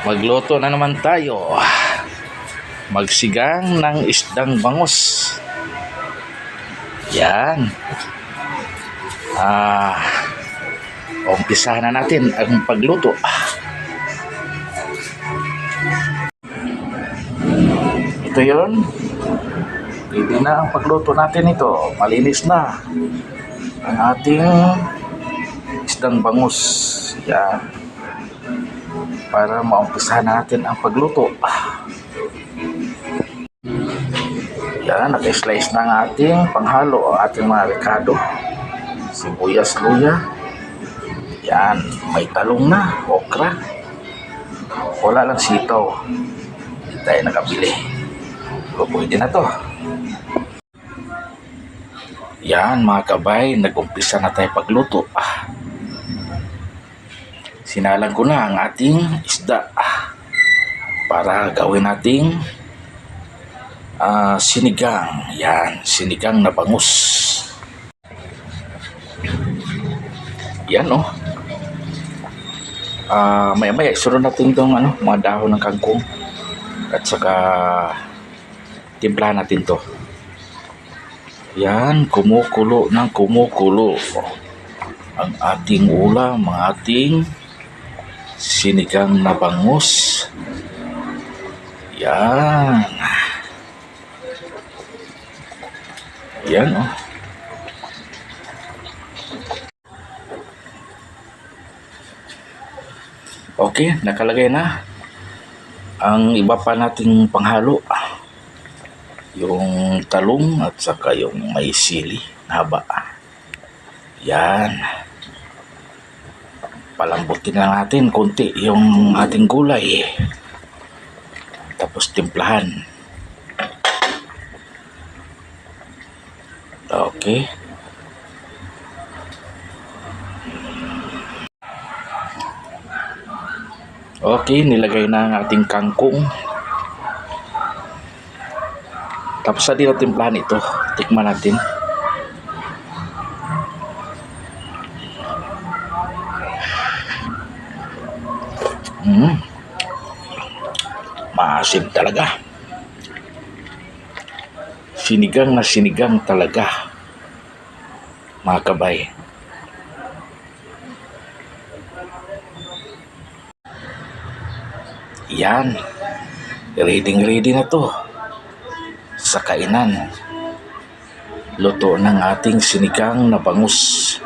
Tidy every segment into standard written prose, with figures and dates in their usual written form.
Magluto na naman tayo. Magsigang ng isdang bangus. Yan. Umpisahan na natin ang pagluto. Ito yun. Pwede na ang pagluto natin ito. Malinis na ang ating isdang bangus. Yan. Para maumpisahan natin ang pagluto. Yan, naka-slice na ang ating panghalo, ang ating mga rekado, sibuyas, luya. Yan, may talong na, okra. Wala lang sitaw. Hindi tayo nakabili. So, pwede na to. Yan mga kabay, nag-umpisa na tayo pagluto. Sinalang ko na ang ating isda para gawin nating sinigang. Yan, sinigang na bangus. Yan maya-maya isunod natin itong mga dahon ng kangkong at saka timplahan natin to. Yan, kumukulo ng kumukulo ang ating ulam, ang ating sinigang na bangus. Yan. Yan Okay, nakalagay na ang iba pa nating panghalo. Yung talong at saka yung may sili na haba. Yan. Palambutin lang natin konti yung ating gulay. Tapos timplahan. Okay. Okay, nilagay na ang ating kangkong. Tapos sa timplahan ito, tikman natin. Maasim talaga. Sinigang na sinigang talaga, mga kabay. Yan, ready na to sa kainan. Luto ng ating sinigang na bangus.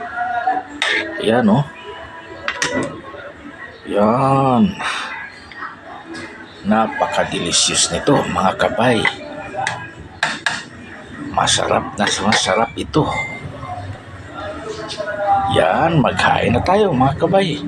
Yan Yan. Napaka-delicious nito mga kabay. Masarap na masarap ito. Yan, maghain na tayo mga kabay.